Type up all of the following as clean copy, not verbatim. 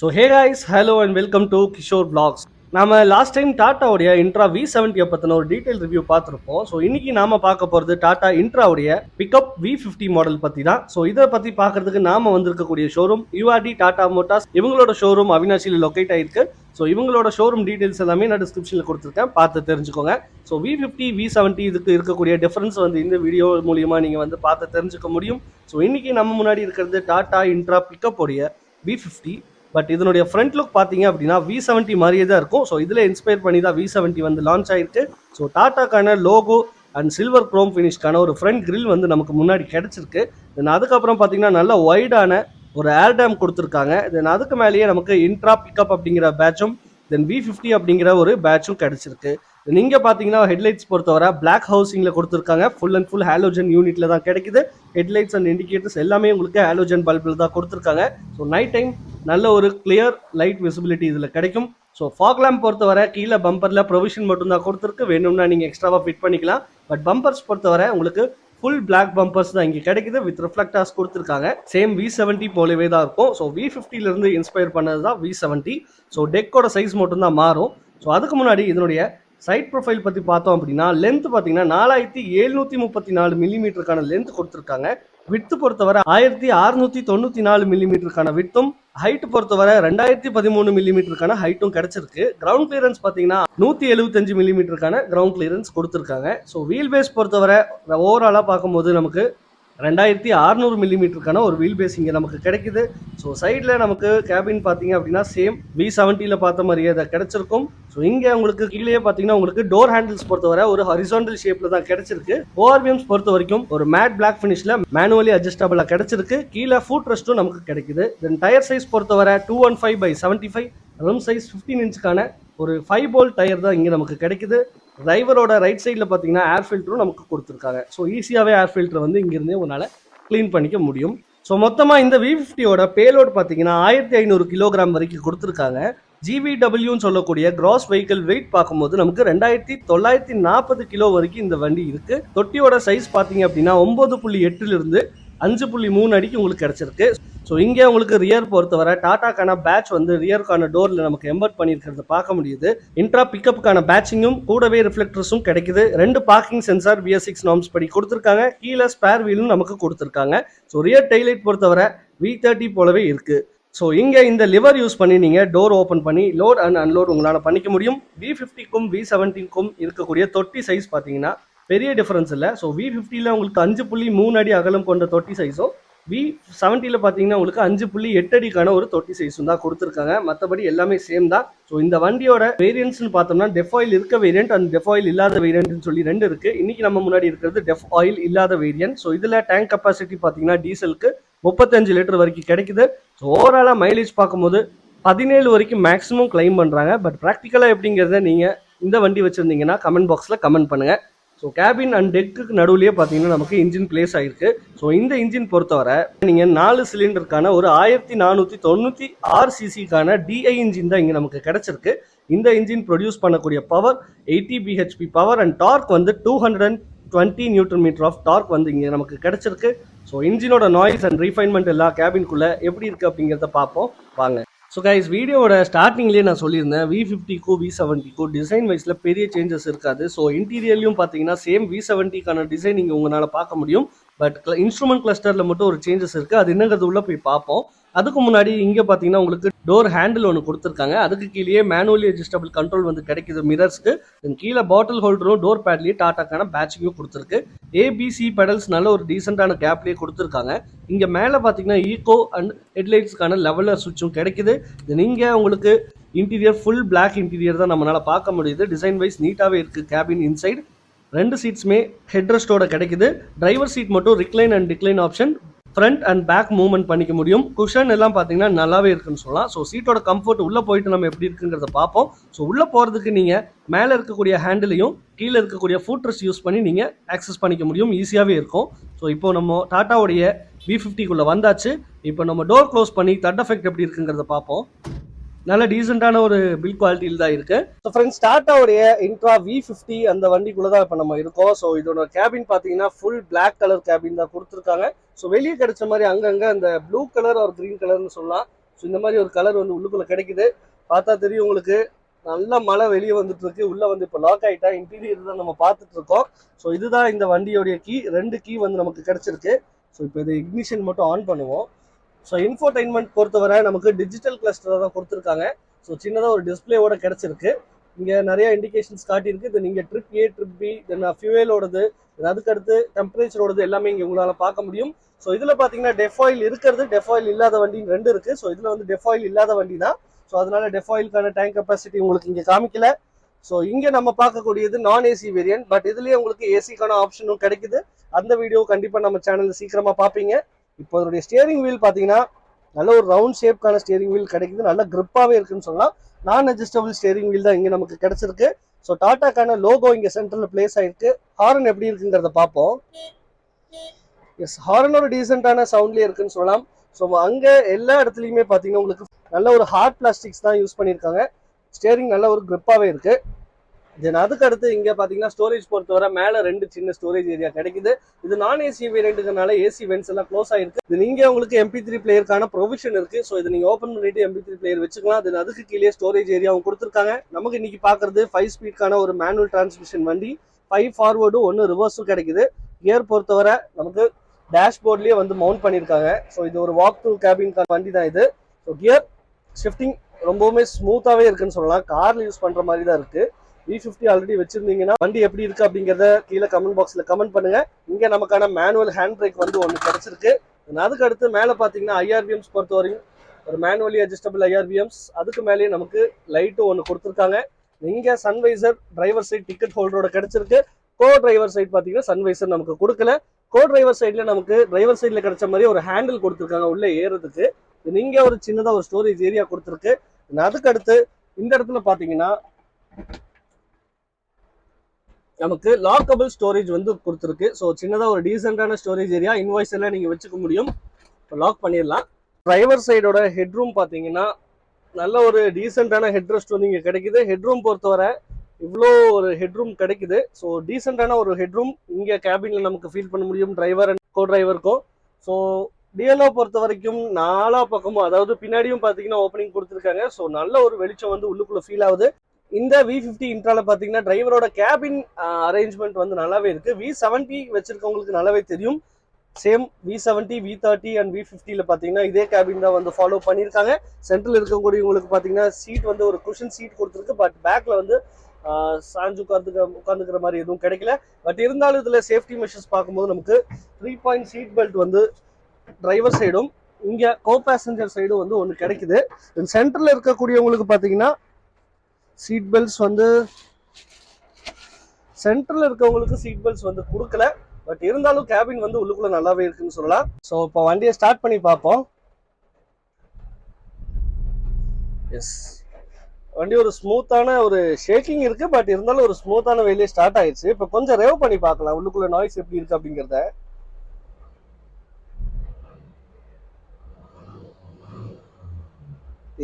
So hey guys, hello and welcome to Kishore Vlogs. நாம last time டாட்டாவுடைய intra V70 பத்தின ஒரு detail review பார்த்துருப்போம். So இன்னைக்கு நாம பார்க்க போறது டாடா இன்ட்ராவுடைய பிக்கப் V50 மாடல் பத்தி தான். ஸோ இதை பத்தி பார்க்கறதுக்கு நாம வந்திருக்கக்கூடிய ஷோரூம் URD டாடா மோட்டார்ஸ். இவங்களோட ஷோரூம் அவினாசியில் லொக்கேட் ஆயிருக்கு. ஸோ இவங்களோட ஷோரூம் டீடைல்ஸ் எல்லாமே நான் டிஸ்கிரிப்ஷன்ல கொடுத்துருக்கேன், பார்த்து தெரிஞ்சுக்கோங்க. ஸோ V50 V70 இதுக்கு இருக்கக்கூடிய டிஃபரன்ஸ் இந்த வீடியோ மூலியமா நீங்க பார்த்து தெரிஞ்சுக்க முடியும். ஸோ இன்னைக்கு நம்ம முன்னாடி இருக்கிறது டாடா இன்ட்ரா பிக்கப் உடைய V50. பட் இதனுடைய ஃப்ரண்ட் லுக் பார்த்தீங்க அப்படின்னா V70 மாதிரியே தான் இருக்கும். ஸோ இதில் இன்ஸ்பயர் பண்ணி தான் V70 லான்ச் ஆயிருக்கு. ஸோ டாட்டாக்கான லோகோ அண்ட் சில்வர் குரோம் ஃபினிஷ்க்கான ஒரு ஃப்ரண்ட் கிரில் நமக்கு முன்னாடி கிடைச்சிருக்கு. தென் அதுக்கப்புறம் பார்த்தீங்கன்னா நல்ல வைடான ஒரு ஏர் டேம் கொடுத்துருக்காங்க. தென் அதுக்கு மேலேயே நமக்கு இன்ட்ரா பிக்கப் அப்படிங்கிற பேட்சும் தென் V50 அப்படிங்கிற ஒரு பேட்சும் கிடைச்சிருக்கு. நீங்க பாத்தீங்கன்னா ஹெட்லைட்ஸ் பொறுத்தவரை பிளாக் ஹவுசிங்ல கொடுத்துருக்காங்க. ஃபுல் அண்ட் ஃபுல் ஹாலோஜன் யூனிட்ல தான் கிடைக்குது. ஹெட்லைட்ஸ் அண்ட் இண்டிகேட்டர்ஸ் எல்லாமே உங்களுக்கு ஹாலோஜன் பல்பில் தான் கொடுத்துருக்காங்க. ஸோ நைட் டைம் நல்ல ஒரு கிளியர் லைட் விசிபிலிட்டி இதில் கிடைக்கும். ஸோ ஃபாக் லேம்ப் பொறுத்தவரை கீழே பம்பரில் ப்ரொவிஷன் மட்டும் தான் கொடுத்துருக்கு, வேணும்னா நீங்கள் எக்ஸ்ட்ராவாக ஃபிட் பண்ணிக்கலாம். பட் பம்பர்ஸ் பொறுத்தவரை உங்களுக்கு ஃபுல் பிளாக் பம்பர்ஸ் தான் இங்கே கிடைக்குது, வித் ரிஃப்ளெக்டர்ஸ் கொடுத்துருக்காங்க. சேம் V70 போலவே தான் இருக்கும். ஸோ V50லேருந்து இன்ஸ்பயர் பண்ணது தான் V70. ஸோ டெக்கோட சைஸ் மட்டும் தான் மாறும். ஸோ அதுக்கு முன்னாடி இதனுடைய சைட் ப்ரொஃபைல் பற்றி பார்த்தோம் அப்படின்னா லென்த் பார்த்தீங்கன்னா 4734 மில்லிமீட்டருக்கான லென்த் கொடுத்துருக்காங்க. வித்து பொறுத்தவரை 1694 மில்லிமீட்டருக்கான வித்தும், ஹைட் பொறுத்தவரை 2013 மில்லிமீட்டருக்கான ஹைட்டும் கிடைச்சிருக்கு. கிரவுண்ட் கிளியரன்ஸ் பார்த்தீங்கன்னா 175 மில்லிமீட்டருக்கான கிரவுண்ட் கிளியரன்ஸ் கொடுத்துருக்காங்க. ஸோ வீல் பேஸ் பொறுத்தவரை ஓவராலாக பார்க்கும்போது நமக்கு 2600 மில்லிமீட்டருக்கான ஒரு வீல் பேஸ் இங்கே நமக்கு கிடைக்குது. ஸோ சைடில் நமக்கு கேபின் பார்த்தீங்க அப்படின்னா சேம் V70 பார்த்த மாதிரியே அதை கிடைச்சிருக்கும். ஸோ இங்கே உங்களுக்கு கீழே பார்த்தீங்கன்னா உங்களுக்கு டோர் ஹேண்டில்ஸ் பொறுத்தவரை ஒரு ஹரிசாண்டல் ஷேப்ல தான் கிடைச்சிருக்கு. ORVMs பொறுத்த வரைக்கும் ஒரு மேட் பிளாக் ஃபினிஷ்ல மேனுவலி அட்ஜஸ்டபிளா கிடைச்சிருக்கு. கீழே ஃபுட் ரெஸ்ட்டும் நமக்கு கிடைக்குது. தென் டயர் சைஸ் பொறுத்தவரை 215/75, ரிம் சைஸ் 15 இன்ச்சுக்கான ஒரு 5 போல்ட் டயர் தான் இங்கே நமக்கு கிடைக்குது. டிரைவரோட ரைட் சைடில் பார்த்தீங்கன்னா ஏர் ஃபில்டரும் நமக்கு கொடுத்துருக்காங்க. ஸோ ஈஸியாகவே ஏர் ஃபில்டர் இங்கிருந்தே உங்களால் க்ளீன் பண்ணிக்க முடியும். ஸோ மொத்தமாக இந்த V50யோட பேலோட் பார்த்தீங்கன்னா 1500 கிலோகிராம் வரைக்கும் கொடுத்துருக்காங்க. GVWன்னு சொல்லக்கூடிய கிராஸ் வெஹிக்கிள் வெயிட் பார்க்கும்போது நமக்கு 2940 கிலோ வரைக்கும் இந்த வண்டி இருக்கு. தொட்டியோட சைஸ் பார்த்தீங்க அப்படின்னா 9.8 5.3 அடிக்கு உங்களுக்கு கிடைச்சிருக்கு. ஸோ இங்கே உங்களுக்கு ரியர் பொறுத்தவரை டாட்டாக்கான பேட்ச் ரியருக்கான டோரில் நமக்கு எம்பர்ட் பண்ணியிருக்கிறத பார்க்க முடியுது. இன்ட்ரா பிக்கப்புக்கான பேட்சிங்கும் கூடவே ரிஃப்ளெக்டர்ஸும் கிடைக்குது. 2 பார்க்கிங் சென்சார் BS6 நார்ம்ஸ் படி கொடுத்துருக்காங்க. கீழே ஸ்பேர் வீலும் நமக்கு கொடுத்துருக்காங்க. ஸோ ரியர் டெய்லைட் பொறுத்தவரை V30 போலவே இருக்கு. ஸோ இங்கே இந்த லிவர் யூஸ் பண்ணி நீங்கள் டோர் ஓப்பன் பண்ணி லோட் அண்ட் அன்லோட் உங்களால் பண்ணிக்க முடியும். V50க்கும் V70க்கும் இருக்கக்கூடிய தொட்டி சைஸ் பார்த்தீங்கன்னா பெரிய டிஃபரன்ஸ் இல்லை. ஸோ V50ல உங்களுக்கு 5.3 அடி அகலம் கொண்ட தொட்டி சைஸும், V70ல பார்த்தீங்கன்னா உங்களுக்கு 5.8 அடிக்கான ஒரு தொட்டி சைஸும் தான் கொடுத்துருக்காங்க. மற்றபடி எல்லாமே சேம் தான். ஸோ இந்த வண்டியோட வேரியன்ட்ஸ்னு பார்த்தோம்னா டெஃப் ஆயில் இருக்க வேரியன்ட் அண்ட் டெஃப் ஆயில் இல்லாத வேரியன்ட்னு சொல்லி 2 இருக்கு. இன்னைக்கு நம்ம முன்னாடி இருக்கிறது டெஃப் ஆயில் இல்லாத வேரியன்ட். ஸோ இதில் டேங்க் கெப்பாசிட்டி பார்த்தீங்கன்னா டீசலுக்கு 35 லிட்டர் வரைக்கும் கிடைக்குது. ஸோ ஓவராலாக மைலேஜ் பார்க்கும்போது 17 வரைக்கும் மேக்ஸிமம் கிளைம் பண்ணுறாங்க. பட் ப்ராக்டிக்கலாக எப்படிங்கிறத நீங்கள் இந்த வண்டி வச்சுருந்தீங்கன்னா கமெண்ட் பாக்ஸில் கமெண்ட் பண்ணுங்கள். ஸோ கேபின் அண்ட் டெக்குக்கு நடுவுலேயே பார்த்தீங்கன்னா நமக்கு இன்ஜின் பிளேஸ் ஆகிருக்கு. ஸோ இந்த இன்ஜின் பொறுத்தவரை நீங்கள் 4 சிலிண்டருக்கான ஒரு 1496 சிசிக்கான DI இன்ஜின் தான் இங்கே நமக்கு கிடைச்சிருக்கு. இந்த இன்ஜின் ப்ரொடியூஸ் பண்ணக்கூடிய power 80 bhp power and torque 220 newton metre of torque இங்கே நமக்கு கிடைச்சிருக்கு. ஸோ இன்ஜினோட நாய்ஸ் அண்ட் ரீஃபைன்மெண்ட் எல்லாம் கேபின்குள்ளே எப்படி இருக்குது அப்படிங்கிறத பார்ப்போம் வாங்க. ஸோ கைஸ், வீடியோவோட ஸ்டார்டிங்லேயே நான் சொல்லியிருந்தேன் V50க்கும் V70க்கும் டிசைன் வைஸில் பெரிய சேஞ்சஸ் இருக்காது. ஸோ இன்டீரியர்லையும் பார்த்தீங்கன்னா சேம் V70க்கான டிசைன் இங்கே உங்களால் பார்க்க முடியும். பட் இன்ஸ்ட்ருமெண்ட் கிளஸ்டரில் மட்டும் ஒரு சேஞ்சஸ் இருக்குது. அது என்னங்கிறது உள்ள போய் பார்ப்போம். அதுக்கு முன்னாடி இங்கே பார்த்தீங்கன்னா உங்களுக்கு டோர் ஹேண்டில் ஒன்று கொடுத்துருக்காங்க. அதுக்கு கீழே மேனுவலி அட்ஜஸ்டபிள் கண்ட்ரோல் கிடைக்குது மிரர்ஸ்க்கு. தென் கீழே பாட்டில் ஹோல்டரும் டோர் பேட்லேயே டாட்டாக்கான பேட்சிங்கும் கொடுத்துருக்கு. ABC பெடல்ஸ் நல்ல ஒரு டீசெண்டான கேப்லேயே கொடுத்துருக்காங்க. இங்கே மேலே பார்த்தீங்கன்னா ஈகோ அண்ட் ஹெட்லைட்ஸ்க்கான லெவலர் சுவிட்சும் கிடைக்குது. தென் இங்கே உங்களுக்கு இன்டீரியர் ஃபுல் பிளாக் இன்டீரியர் தான் நம்மளால் பார்க்க முடியுது. டிசைன் வைஸ் நீட்டாகவே இருக்குது. கேபின் இன்சைட் 2 சீட்ஸுமே ஹெட்ரெஸ்டோட கிடைக்குது. டிரைவர் சீட் மட்டும் recline and decline option, front and back movement பண்ணிக்க முடியும். குஷன் எல்லாம் பார்த்தீங்கன்னா நல்லாவே இருக்குன்னு சொல்லலாம். ஸோ சீட்டோட கம்ஃபர்ட் உள்ளே போயிட்டு நம்ம எப்படி இருக்குங்கிறத பார்ப்போம். ஸோ உள்ளே போகிறதுக்கு நீங்கள் மேலே இருக்கக்கூடிய ஹேண்டிலையும் கீழே இருக்கக்கூடிய ஃபுட் ரெஸ்ட் யூஸ் பண்ணி நீங்கள் ஆக்சஸ் பண்ணிக்க முடியும். ஈஸியாகவே இருக்கும். ஸோ இப்போ நம்ம டாட்டாவுடைய V50க்குள்ளே வந்தாச்சு. இப்போ நம்ம டோர் க்ளோஸ் பண்ணி தட் எஃபெக்ட் எப்படி இருக்குங்கிறத பார்ப்போம். நல்ல டீசெண்டான ஒரு பில் குவாலிட்டியில் தான் இருக்கு. ஸோ ஃப்ரெண்ட்ஸ், டாட்டாவுடைய இன்ட்ரா V50 அந்த வண்டிக்குள்ள தான் இப்போ நம்ம இருக்கோம். ஸோ இதோட கேபின் பார்த்தீங்கன்னா ஃபுல் பிளாக் கலர் கேபின் தான் கொடுத்துருக்காங்க. ஸோ வெளியே கிடைச்ச மாதிரி அங்கங்கே அந்த ப்ளூ கலர் ஒரு கிரீன் கலர்னு சொல்லலாம் ஸோ இந்த மாதிரி ஒரு கலர் வந்து உள்ளுக்குள்ளே கிடைக்குது. பார்த்தா தெரியும் உங்களுக்கு, நல்ல மழை வெளியே வந்துட்டு இருக்கு. உள்ள வந்து இப்போ லாக் ஆகிட்டா, இன்டீரியர் தான் நம்ம பார்த்துட்டு இருக்கோம். ஸோ இதுதான் இந்த வண்டியோடைய கீ. 2 கீ வந்து நமக்கு கிடைச்சிருக்கு. ஸோ இப்போ இது இக்னிஷன் மட்டும் ஆன் பண்ணுவோம். ஸோ இன்ஃபோடைன்மெண்ட் பொறுத்தவரை நமக்கு டிஜிட்டல் கிளஸ்டர் தான் கொடுத்துருக்காங்க. ஸோ சின்னதாக ஒரு டிஸ்பிளேவோட கிடைச்சிருக்கு. இங்கே நிறைய இண்டிகேஷன்ஸ் காட்டியிருக்கு. இது நீங்கள் ட்ரிப் ஏ, ட்ரிப் பி, தென் ஃபியூவேலோடது, அதுக்கடுத்து டெம்பரேச்சரோடது எல்லாமே இங்கே உங்களால் பார்க்க முடியும். ஸோ இதில் பார்த்தீங்கன்னா டெஃபாயில் இருக்கிறது, டெஃபாயில் இல்லாத வண்டின்னு 2 இருக்குது. ஸோ இதில் வந்து டெஃபாயில் இல்லாத வண்டி தான். ஸோ அதனால டெஃபாயிலுக்கான டேங்க் கெப்பாசிட்டி உங்களுக்கு இங்கே காமிக்கல. ஸோ இங்கே நம்ம பார்க்கக்கூடியது நான் ஏசி வேரியன்ட். பட் இதுலேயே உங்களுக்கு ஏசிக்கான ஆப்ஷனும் கிடைக்குது. அந்த வீடியோ கண்டிப்பாக நம்ம சேனலில் சீக்கிரமாக பார்ப்பீங்க. இப்போ அதனுடைய ஸ்டியரிங் வீல் பார்த்தீங்கன்னா நல்ல ஒரு ரவுண்ட் ஷேப்கான ஸ்டியரிங் வீல் கிடைக்குது. நல்ல கிரிப்பாகவே இருக்குன்னு சொல்லலாம். நான் அட்ஜஸ்டபிள் ஸ்டியரிங் வீல் தான் இங்கே நமக்கு கிடைச்சிருக்கு. ஸோ டாட்டாக்கான லோகோ இங்கே சென்டரில் பிளேஸ் ஆயிருக்கு. ஹாரன் எப்படி இருக்குங்கிறத பார்ப்போம். எஸ், ஹாரன் ஒரு டீசெண்டான சவுண்ட்லேயே இருக்குன்னு சொல்லலாம். ஸோ அங்கே எல்லா இடத்துலையுமே பார்த்தீங்கன்னா உங்களுக்கு நல்ல ஒரு ஹார்ட் பிளாஸ்டிக்ஸ் தான் யூஸ் பண்ணியிருக்காங்க. ஸ்டியரிங் நல்ல ஒரு கிரிப்பாகவே இருக்குது. தென் அதுக்கு அடுத்து இங்கே பார்த்தீங்கன்னா ஸ்டோரேஜ் பொறுத்தவரை மேலே 2 சின்ன ஸ்டோரேஜ் ஏரியா கிடைக்குது. இது நான் ஏசி வேரியண்ட்டுனால ஏசி வென்ட்ஸ் எல்லாம் க்ளோஸ் ஆயிருக்கு. இது நீங்கள் உங்களுக்கு MP3 பிளேயருக்கான ப்ரொவிஷன் இருக்குது. ஸோ இதை நீங்கள் ஓப்பன் பண்ணிட்டு MP3 பிளேயர் வச்சுக்கலாம். தென் அதுக்கு கீழே ஸ்டோரேஜ் ஏரியாவும் கொடுத்துருக்காங்க. நமக்கு இன்னைக்கு பார்க்குறது 5 ஸ்பீட்கான ஒரு மேனுவல் டிரான்ஸ்மிஷன் வண்டி. 5 ஃபார்வர்டும் 1 ரிவர்ஸும் கிடைக்குது. கியர் பொறுத்தவரை நமக்கு டேஷ்போர்ட்லேயே வந்து மவுண்ட் பண்ணியிருக்காங்க. ஸோ இது ஒரு வாக் த்ரூ கேபின்கான வண்டி தான் இது. ஸோ கியர் ஷிஃப்டிங் ரொம்பவுமே ஸ்மூத்தாகவே இருக்குன்னு சொல்லலாம். காரில் யூஸ் பண்ணுற மாதிரி தான் இருக்குது. V50 ஆல்ரெடி வச்சிருந்தீங்கன்னா வண்டி எப்படி இருக்கு அப்படிங்கிறத கீழே கமெண்ட் பாக்ஸில் கமெண்ட் பண்ணுங்க. இங்கே நமக்கான மேனுவல் ஹேண்ட் பிரேக் வந்து ஒன்று கிடைச்சிருக்கு. அதுக்கு அடுத்து மேலே பார்த்தீங்கன்னா IRBMs பொறுத்தவரையும் ஒரு மேனுவலி அட்ஜஸ்டபிள் IRBMs. அதுக்கு மேலேயே நமக்கு லைட்டும் ஒன்று கொடுத்துருக்காங்க. இங்கே சன்வைசர் டிரைவர் சைட் டிக்கெட் ஹோல்டரோட கிடைச்சிருக்கு. கோ டிரைவர் சைட் பார்த்தீங்கன்னா சன்வைசர் நமக்கு கொடுக்கல. கோ டிரைவர் சைடில் நமக்கு டிரைவர் சைடில் கிடைச்ச மாதிரி ஒரு ஹேண்டில் கொடுத்துருக்காங்க உள்ளே ஏறதுக்கு. இங்கே ஒரு சின்னதாக ஒரு ஸ்டோரேஜ் ஏரியா கொடுத்துருக்கு. அதுக்கு அடுத்து இந்த இடத்துல பார்த்தீங்கன்னா நமக்கு லாக்கபிள் ஸ்டோரேஜ் வந்து கொடுத்துருக்கு. ஸோ சின்னதாக ஒரு டீசெண்டான ஸ்டோரேஜ் ஏரியா, இன்வாய்ஸ் எல்லாம் நீங்கள் வச்சுக்க முடியும். இப்போ லாக் பண்ணிடலாம். டிரைவர் சைடோட ஹெட்ரூம் பார்த்தீங்கன்னா நல்ல ஒரு டீசெண்டான ஹெட்ரெஸ்ட் வந்து இங்கே கிடைக்குது. ஹெட்ரூம் பொறுத்தவரை இவ்வளோ ஒரு ஹெட்ரூம் கிடைக்குது. ஸோ டீசெண்டான ஒரு ஹெட்ரூம் இங்கே கேபினில் நமக்கு ஃபீல் பண்ண முடியும் டிரைவர் அண்ட் கோ டிரைவருக்கும். ஸோ டிஎல்ஓ பொறுத்த வரைக்கும் 4 பக்கமும், அதாவது பின்னாடியும் பார்த்தீங்கன்னா ஓப்பனிங் கொடுத்துருக்காங்க. ஸோ நல்ல ஒரு வெளிச்சம் வந்து உள்ளுக்குள்ளே ஃபீல் ஆகுது. இந்த V50 இன்ட்ரால பார்த்தீங்கன்னா டிரைவரோட கேபின் அரேஞ்ச்மெண்ட் வந்து நல்லாவே இருக்கு. V70 வச்சிருக்கவங்களுக்கு நல்லாவே தெரியும். சேம் V70, V30 அண்ட் V50ல பார்த்தீங்கன்னா இதே கேபின் தான் வந்து ஃபாலோ பண்ணியிருக்காங்க. சென்ட்ரல் இருக்கக்கூடியவங்களுக்கு பார்த்தீங்கன்னா சீட் வந்து ஒரு குஷன் சீட் கொடுத்துருக்கு. பட் பேக்கில் வந்து சாஞ்சு உட்காந்துக்கிற மாதிரி எதுவும் கிடைக்கல. பட் இருந்தாலும் இதில் சேஃப்டி மெஷர்ஸ் பார்க்கும்போது நமக்கு 3 பாயிண்ட் சீட் பெல்ட் வந்து டிரைவர் சைடும் இங்கே கோ பேசஞ்சர் சைடும் வந்து ஒன்று கிடைக்குது. சென்டரில் இருக்கக்கூடியவங்களுக்கு பார்த்தீங்கன்னா சீட் பெல்ட்ஸ் வந்து சென்டரில் இருக்கவங்களுக்கு சீட் பெல்ட்ஸ் வந்து கொடுக்கல. பட் இருந்தாலும் கேபின் வந்து உள்ளுக்குள்ள நல்லாவே இருக்குன்னு சொல்லலாம். ஸோ இப்போ வண்டியை ஸ்டார்ட் பண்ணி பார்ப்போம். எஸ், வண்டி ஒரு ஸ்மூத்தான ஒரு ஷேக்கிங் இருக்கு. பட் இருந்தாலும் ஒரு ஸ்மூத்தான வேலையே ஸ்டார்ட் ஆயிடுச்சு. இப்போ கொஞ்சம் ரெவ் பண்ணி பார்க்கலாம் உள்ளுக்குள்ள நாய்ஸ் எப்படி இருக்கு அப்படிங்கிறத.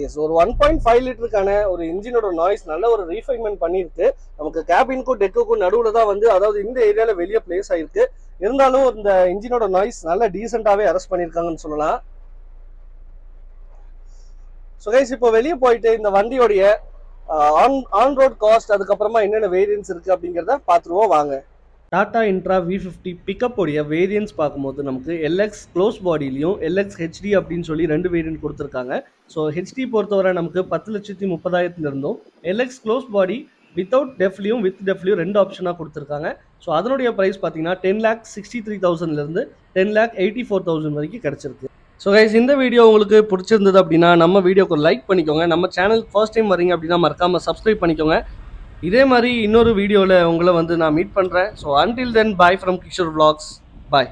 எஸ், ஒரு 1.5 லிட்டருக்கான ஒரு இன்ஜினோட நாய்ஸ் நல்ல ஒரு ரீஃபைன்மெண்ட் பண்ணியிருக்கு. நமக்கு கேபினுக்கும் டெக்குக்கும் நடுவில் தான் வந்து, அதாவது இந்த ஏரியாவில் வெளியே பிளேஸ் ஆயிருக்கு. இருந்தாலும் இந்த இன்ஜினோட நாய்ஸ் நல்ல டீசெண்டாகவே அரெஸ்ட் பண்ணியிருக்காங்கன்னு சொல்லலாம். ஸோ கைஸ், இப்போ வெளியே போயிட்டு இந்த வண்டியோடைய ஆன் ரோட் காஸ்ட், அதுக்கப்புறமா என்னென்ன வேரியன்ஸ் இருக்குது அப்படிங்கிறத பார்த்துருவோம் வாங்க. டாடா இன்ட்ரா V50 பிக்கப் உடைய வேரியன்ஸ் பார்க்கும்போது நமக்கு LX க்ளோஸ் பாடியிலையும் LX HD அப்படின்னு சொல்லி 2 வேரியன்ட் கொடுத்துருக்காங்க. ஸோ HD பொறுத்தவரை நமக்கு 10,30,000 இருந்தும், LX க்ளோஸ் பாடி வித்தவுட் டெஃப்லையும் வித் டெஃப்லையும் 2 ஆப்ஷனாக கொடுத்துருக்காங்க. ஸோ அதனுடைய ப்ரைஸ் பார்த்தீங்கன்னா 10,63,000 10,84,000 வரைக்கும் கிடச்சிருக்கு. ஸோ கைஸ், இந்த வீடியோ உங்களுக்கு பிடிச்சிருந்தது அப்படின்னா நம்ம வீடியோக்கு லைக் பண்ணிக்கோங்க. நம்ம சேனலுக்கு ஃபர்ஸ்ட் டைம் வரீங்க அப்படின்னா மறக்காமல் சப்ஸ்கிரைப் பண்ணிக்கோங்க. இதே மாதிரி இன்னொரு வீடியோவில் உங்களை வந்து நான் மீட் பண்ணுறேன். So until then, bye from Kishore vlogs. Bye.